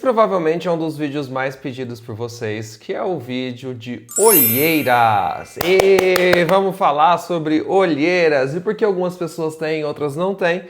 provavelmente é um dos vídeos mais pedidos por vocês, que é o vídeo de olheiras. E vamos falar sobre olheiras e por que algumas pessoas têm, outras não têm.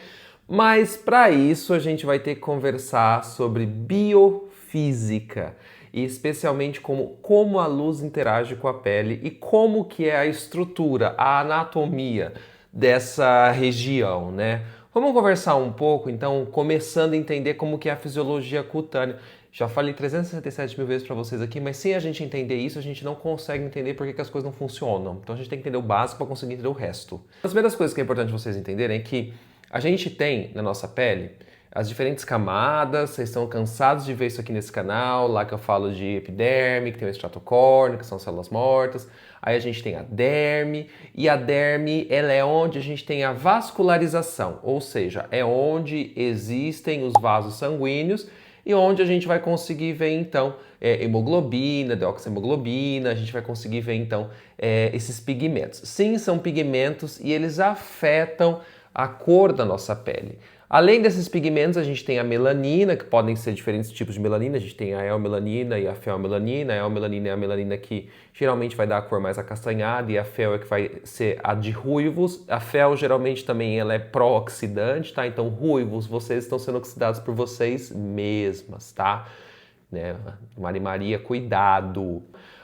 Mas para isso a gente vai ter que conversar sobre biofísica e especialmente como a luz interage com a pele e como que é a estrutura, a anatomia dessa região, né? Vamos conversar um pouco, então, começando a entender como que é a fisiologia cutânea. Já falei 367 mil vezes para vocês aqui, mas sem a gente entender isso, a gente não consegue entender por que as coisas não funcionam. Então a gente tem que entender o básico para conseguir entender o resto. As primeiras coisas que é importante vocês entenderem é que a gente tem na nossa pele as diferentes camadas. Vocês estão cansados de ver isso aqui nesse canal, lá que eu falo de epiderme, que tem o estrato córneo, que são células mortas. Aí a gente tem a derme, e a derme ela é onde a gente tem a vascularização, ou seja, é onde existem os vasos sanguíneos e onde a gente vai conseguir ver então hemoglobina, deoxiemoglobina, a gente vai conseguir ver então esses pigmentos. Sim, são pigmentos e eles afetam a cor da nossa pele. Além desses pigmentos, a gente tem a melanina, que podem ser diferentes tipos de melanina. A gente tem a eumelanina e a feomelanina. A eumelanina é a melanina que geralmente vai dar a cor mais acastanhada e a fel é que vai ser a de ruivos. A fel geralmente também ela é pró-oxidante, tá? Então ruivos, vocês estão sendo oxidados por vocês mesmas, tá? Né? Mari Maria, cuidado!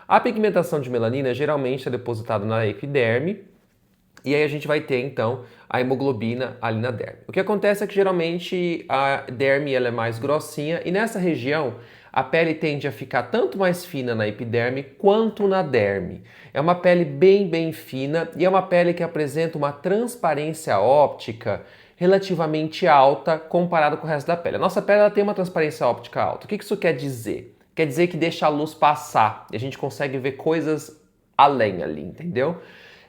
A pigmentação de melanina geralmente é depositada na epiderme. E aí a gente vai ter, então, a hemoglobina ali na derme. O que acontece é que, geralmente, a derme ela é mais grossinha e nessa região a pele tende a ficar tanto mais fina na epiderme quanto na derme. É uma pele bem fina e é uma pele que apresenta uma transparência óptica relativamente alta comparado com o resto da pele. A nossa pele ela tem uma transparência óptica alta. O que isso quer dizer? Quer dizer que deixa a luz passar e a gente consegue ver coisas além ali, entendeu?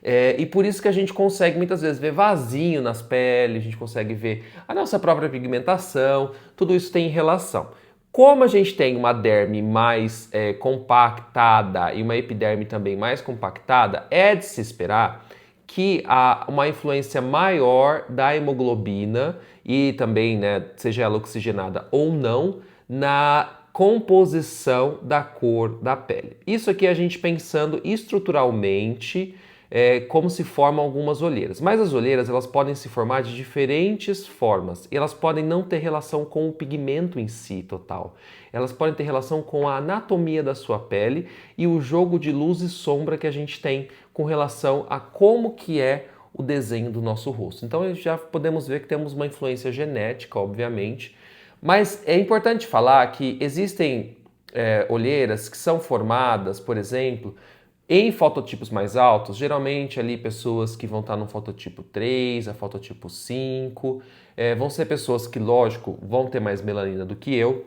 E por isso que a gente consegue muitas vezes ver vazio nas peles, a gente consegue ver a nossa própria pigmentação, tudo isso tem relação. Como a gente tem uma derme mais compactada e uma epiderme também mais compactada, é de se esperar que há uma influência maior da hemoglobina e também, né, seja ela oxigenada ou não, na composição da cor da pele. Isso aqui a gente pensando estruturalmente, como se formam algumas olheiras. Mas as olheiras elas podem se formar de diferentes formas e elas podem não ter relação com o pigmento em si total. Elas podem ter relação com a anatomia da sua pele e o jogo de luz e sombra que a gente tem com relação a como que é o desenho do nosso rosto. Então já podemos ver que temos uma influência genética, obviamente, mas é importante falar que existem olheiras que são formadas, por exemplo, em fototipos mais altos, geralmente ali pessoas que vão estar no fototipo 3, a fototipo 5, vão ser pessoas que, lógico, vão ter mais melanina do que eu.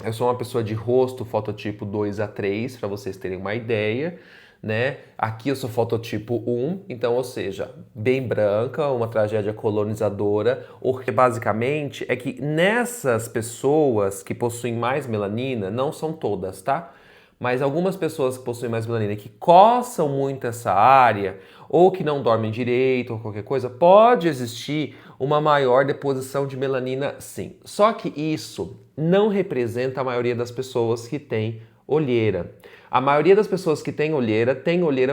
Eu sou uma pessoa de rosto fototipo 2 a 3, para vocês terem uma ideia, né? Aqui eu sou fototipo 1, então, ou seja, bem branca, uma tragédia colonizadora. O que basicamente é que nessas pessoas que possuem mais melanina, não são todas, tá? Mas algumas pessoas que possuem mais melanina que coçam muito essa área ou que não dormem direito ou qualquer coisa, pode existir uma maior deposição de melanina sim. Só que isso não representa a maioria das pessoas que têm olheira. A maioria das pessoas que têm olheira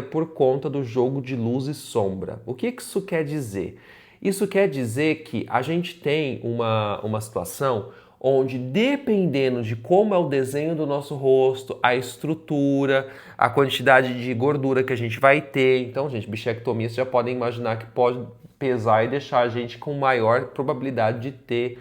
por conta do jogo de luz e sombra. O que isso quer dizer? Isso quer dizer que a gente tem uma situação onde, dependendo de como é o desenho do nosso rosto, a estrutura, a quantidade de gordura que a gente vai ter, então, gente, bichectomia, vocês já podem imaginar que pode pesar e deixar a gente com maior probabilidade de ter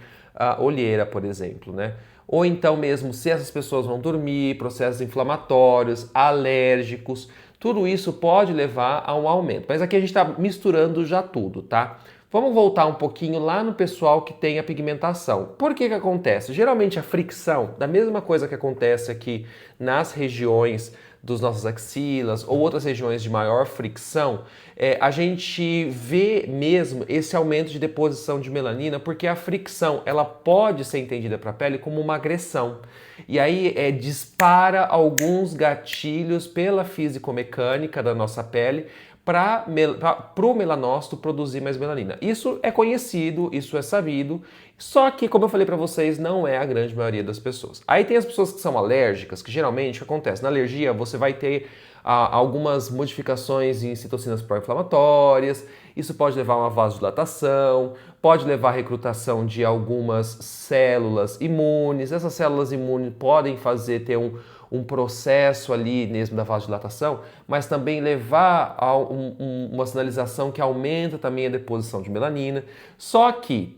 olheira, por exemplo, né? Ou então mesmo se essas pessoas vão dormir, processos inflamatórios, alérgicos, tudo isso pode levar a um aumento. Mas aqui a gente está misturando já tudo, tá? Vamos voltar um pouquinho lá no pessoal que tem a pigmentação. Por que acontece? Geralmente a fricção, da mesma coisa que acontece aqui nas regiões dos nossos axilas ou outras regiões de maior fricção, a gente vê mesmo esse aumento de deposição de melanina porque a fricção ela pode ser entendida para a pele como uma agressão. E aí dispara alguns gatilhos pela físico-mecânica da nossa pele para o melanócito produzir mais melanina. Isso é conhecido, isso é sabido Só que, como eu falei para vocês, não é a grande maioria das pessoas. Aí tem as pessoas que são alérgicas, que geralmente o que acontece? Na alergia você vai ter algumas modificações em citocinas pró-inflamatórias, isso pode levar a uma vasodilatação, pode levar à recrutação de algumas células imunes. Essas células imunes podem ter um processo ali mesmo da vasodilatação, mas também levar a uma sinalização que aumenta também a deposição de melanina. Só que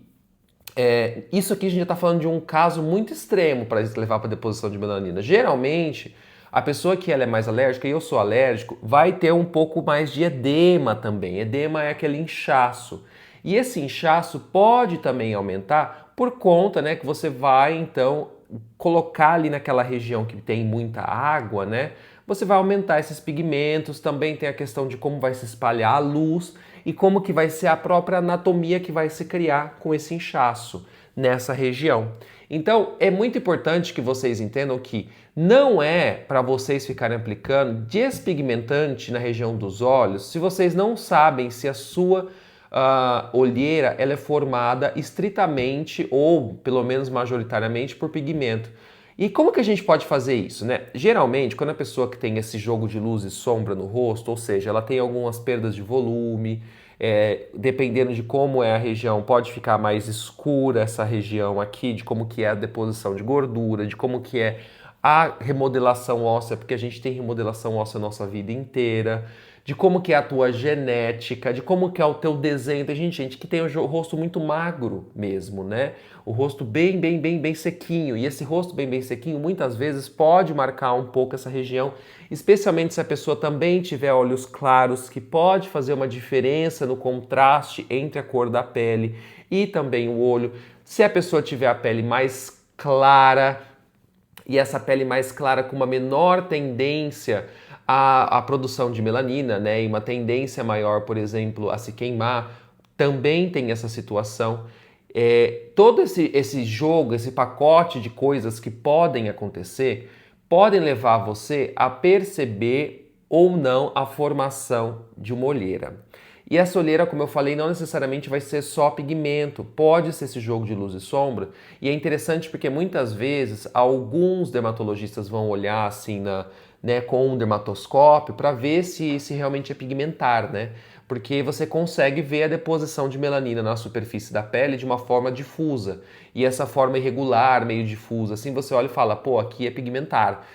isso aqui a gente já está falando de um caso muito extremo para levar para deposição de melanina. Geralmente, a pessoa que ela é mais alérgica, e eu sou alérgico, vai ter um pouco mais de edema também. Edema é aquele inchaço. E esse inchaço pode também aumentar por conta, né, que você vai então colocar ali naquela região que tem muita água, né? Você vai aumentar esses pigmentos, também tem a questão de como vai se espalhar a luz e como que vai ser a própria anatomia que vai se criar com esse inchaço nessa região. Então, é muito importante que vocês entendam que não é para vocês ficarem aplicando despigmentante na região dos olhos se vocês não sabem se a sua olheira ela é formada estritamente ou pelo menos majoritariamente por pigmento. E como que a gente pode fazer isso, né? Geralmente, quando a pessoa que tem esse jogo de luz e sombra no rosto, ou seja, ela tem algumas perdas de volume, dependendo de como é a região, pode ficar mais escura essa região aqui, de como que é a deposição de gordura, de como que é a remodelação óssea, porque a gente tem remodelação óssea a nossa vida inteira, de como que é a tua genética, de como que é o teu desenho. Tem gente que tem o rosto muito magro mesmo, né? O rosto bem sequinho. E esse rosto bem sequinho muitas vezes pode marcar um pouco essa região, especialmente se a pessoa também tiver olhos claros, que pode fazer uma diferença no contraste entre a cor da pele e também o olho. Se a pessoa tiver a pele mais clara, e essa pele mais clara com uma menor tendência à produção de melanina, né, e uma tendência maior, por exemplo, a se queimar, também tem essa situação. Todo esse jogo, esse pacote de coisas que podem acontecer, podem levar você a perceber ou não a formação de uma olheira. E essa olheira, como eu falei, não necessariamente vai ser só pigmento, pode ser esse jogo de luz e sombra. E é interessante porque muitas vezes alguns dermatologistas vão olhar assim com um dermatoscópio para ver se realmente é pigmentar, né? Porque você consegue ver a deposição de melanina na superfície da pele de uma forma difusa. E essa forma irregular, meio difusa, assim você olha e fala, pô, aqui é pigmentar.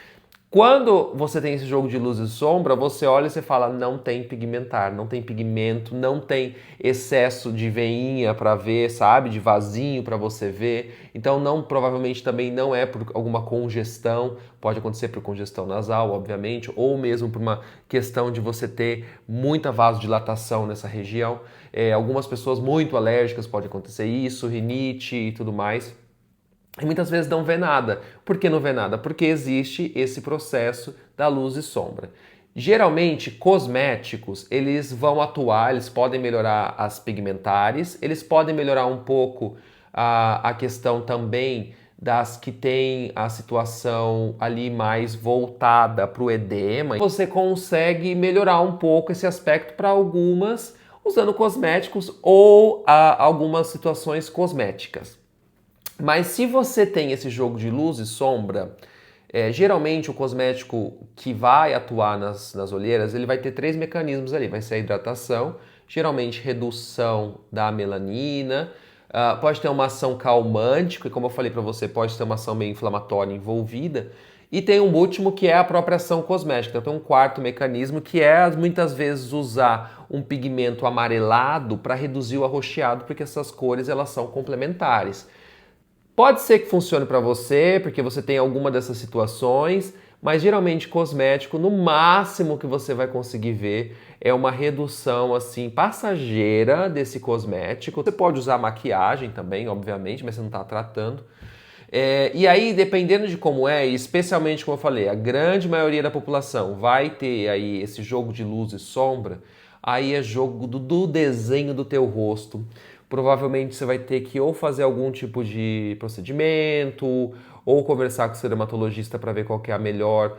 Quando você tem esse jogo de luz e sombra, você olha e você fala, não tem pigmentar, não tem pigmento, não tem excesso de veinha para ver, sabe? De vasinho para você ver. Então provavelmente também não é por alguma congestão, pode acontecer por congestão nasal, obviamente, ou mesmo por uma questão de você ter muita vasodilatação nessa região. Algumas pessoas muito alérgicas pode acontecer isso, rinite e tudo mais. E muitas vezes não vê nada. Por que não vê nada? Porque existe esse processo da luz e sombra. Geralmente, cosméticos, eles vão atuar, eles podem melhorar as pigmentares, eles podem melhorar um pouco a questão também das que têm a situação ali mais voltada para o edema. Você consegue melhorar um pouco esse aspecto para algumas usando cosméticos ou algumas situações cosméticas. Mas se você tem esse jogo de luz e sombra, geralmente o cosmético que vai atuar nas olheiras, ele vai ter 3 mecanismos ali. Vai ser a hidratação, geralmente redução da melanina, pode ter uma ação calmante, que como eu falei para você, pode ter uma ação meio inflamatória envolvida, e tem um último que é a própria ação cosmética. Então tem um quarto mecanismo que é muitas vezes usar um pigmento amarelado para reduzir o arroxeado, porque essas cores elas são complementares. Pode ser que funcione para você, porque você tem alguma dessas situações, mas geralmente cosmético, no máximo que você vai conseguir ver é uma redução assim passageira desse cosmético. Você pode usar maquiagem também, obviamente, mas você não está tratando. E aí, dependendo de como especialmente como eu falei, a grande maioria da população vai ter aí esse jogo de luz e sombra, aí é jogo do desenho do teu rosto. Provavelmente você vai ter que ou fazer algum tipo de procedimento, ou conversar com o seu dermatologista para ver qual que é a melhor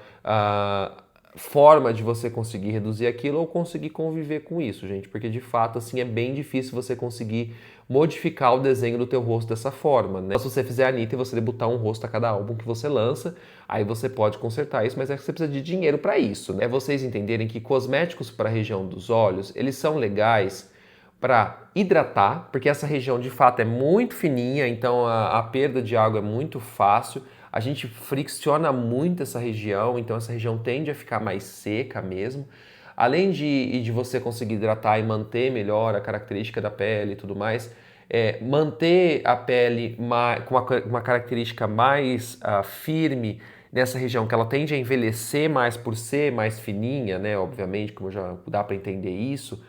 forma de você conseguir reduzir aquilo ou conseguir conviver com isso, gente. Porque de fato, assim, é bem difícil você conseguir modificar o desenho do teu rosto dessa forma, né? Se você fizer a Anitta e você debutar um rosto a cada álbum que você lança, aí você pode consertar isso, mas é que você precisa de dinheiro para isso, né? É vocês entenderem que cosméticos para a região dos olhos, eles são legais para hidratar, porque essa região de fato é muito fininha, então a perda de água é muito fácil. A gente fricciona muito essa região, então essa região tende a ficar mais seca mesmo. Além de você conseguir hidratar e manter melhor a característica da pele e tudo mais, manter a pele com uma característica mais firme nessa região, que ela tende a envelhecer mais por ser mais fininha, né? Obviamente, como já dá para entender isso.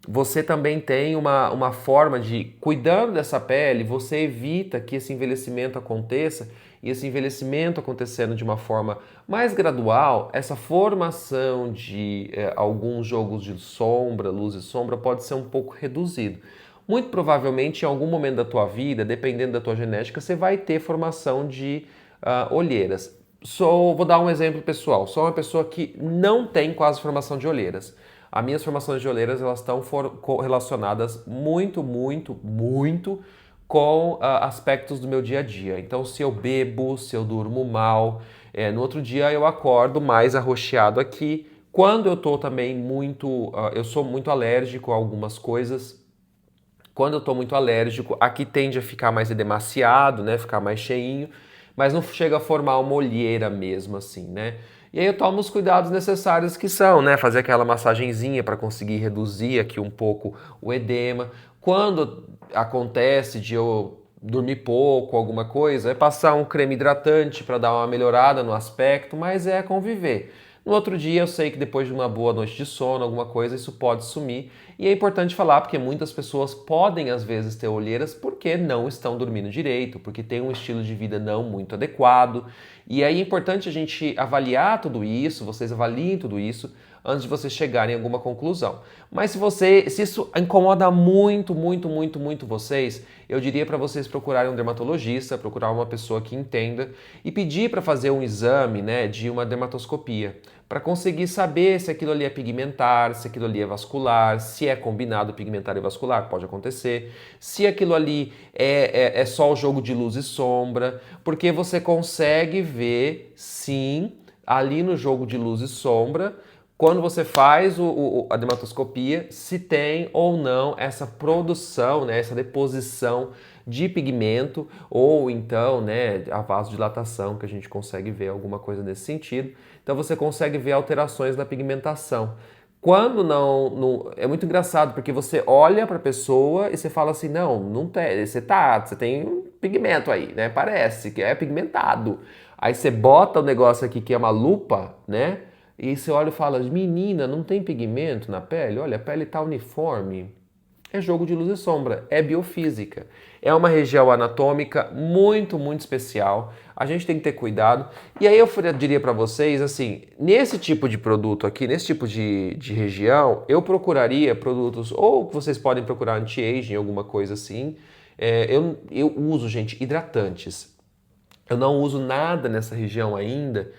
Você também tem uma forma de, cuidando dessa pele, você evita que esse envelhecimento aconteça, e esse envelhecimento acontecendo de uma forma mais gradual, essa formação de alguns jogos de sombra, luz e sombra, pode ser um pouco reduzido. Muito provavelmente, em algum momento da tua vida, dependendo da tua genética, você vai ter formação de olheiras. Vou dar um exemplo pessoal, sou uma pessoa que não tem quase formação de olheiras. As minhas formações de olheiras, elas estão relacionadas muito, muito, muito com aspectos do meu dia a dia. Então, se eu bebo, se eu durmo mal, no outro dia eu acordo mais arroxeado aqui. Quando eu tô também eu sou muito alérgico a algumas coisas. Quando eu tô muito alérgico, aqui tende a ficar mais edemaciado, né? Ficar mais cheinho, mas não chega a formar uma olheira mesmo assim, né? E aí eu tomo os cuidados necessários que são, né? Fazer aquela massagenzinha para conseguir reduzir aqui um pouco o edema. Quando acontece de eu dormir pouco, alguma coisa, é passar um creme hidratante para dar uma melhorada no aspecto, mas é conviver. No outro dia eu sei que depois de uma boa noite de sono, alguma coisa, isso pode sumir. E é importante falar porque muitas pessoas podem às vezes ter olheiras porque não estão dormindo direito, porque tem um estilo de vida não muito adequado. E aí é importante a gente avaliar tudo isso, vocês avaliem tudo isso antes de vocês chegarem a alguma conclusão. Mas se isso incomoda muito, muito, muito, muito vocês, eu diria para vocês procurarem um dermatologista, procurar uma pessoa que entenda e pedir para fazer um exame, né, de uma dermatoscopia, para conseguir saber se aquilo ali é pigmentar, se aquilo ali é vascular, se é combinado pigmentar e vascular, pode acontecer, se aquilo ali é só o jogo de luz e sombra, porque você consegue ver, sim, ali no jogo de luz e sombra, quando você faz a dermatoscopia, se tem ou não essa produção, né, essa deposição de pigmento, ou então, né, a vasodilatação, que a gente consegue ver alguma coisa nesse sentido. Então você consegue ver alterações na pigmentação. Quando não é muito engraçado, porque você olha para a pessoa e você fala assim, não tem, você tem um pigmento aí, né? Parece que é pigmentado. Aí você bota o negócio aqui que é uma lupa, né? E você olha e fala, menina, não tem pigmento na pele? Olha, a pele está uniforme. É jogo de luz e sombra, é biofísica. É uma região anatômica muito, muito especial. A gente tem que ter cuidado. E aí eu diria para vocês, assim, nesse tipo de produto aqui, nesse tipo de região, eu procuraria produtos, ou vocês podem procurar anti-aging, alguma coisa assim. Eu uso, gente, hidratantes. Eu não uso nada nessa região ainda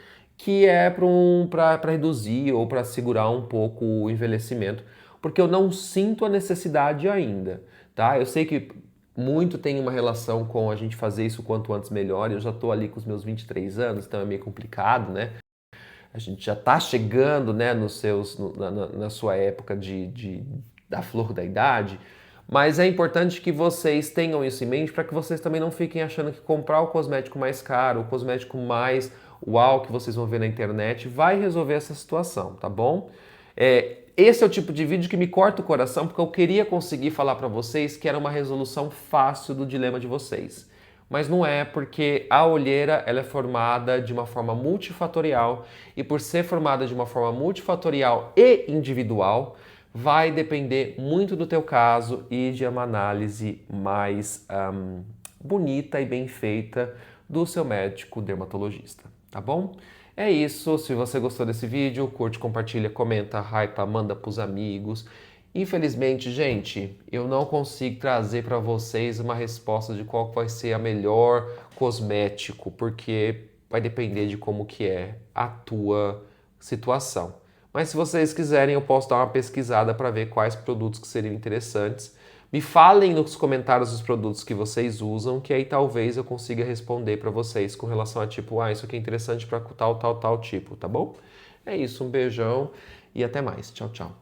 que é para reduzir ou para segurar um pouco o envelhecimento, porque eu não sinto a necessidade ainda, tá? Eu sei que muito tem uma relação com a gente fazer isso quanto antes melhor. Eu já estou ali com os meus 23 anos, então é meio complicado, né? A gente já está chegando, né, na sua época da flor da idade, mas é importante que vocês tenham isso em mente para que vocês também não fiquem achando que comprar o cosmético mais caro, o cosmético mais uau que vocês vão ver na internet vai resolver essa situação, tá bom? Esse é o tipo de vídeo que me corta o coração porque eu queria conseguir falar para vocês que era uma resolução fácil do dilema de vocês. Mas não é, porque a olheira ela é formada de uma forma multifatorial e por ser formada de uma forma multifatorial e individual, vai depender muito do teu caso e de uma análise mais bonita e bem feita do seu médico dermatologista, tá bom? É isso, se você gostou desse vídeo, curte, compartilha, comenta, hypa, manda pros amigos. Infelizmente, gente, eu não consigo trazer para vocês uma resposta de qual vai ser a melhor cosmético, porque vai depender de como que é a tua situação. Mas se vocês quiserem, eu posso dar uma pesquisada para ver quais produtos que seriam interessantes, Me falem nos comentários os produtos que vocês usam, que aí talvez eu consiga responder para vocês com relação a tipo, isso aqui é interessante para tal tipo, tá bom? É isso, um beijão e até mais. Tchau, tchau.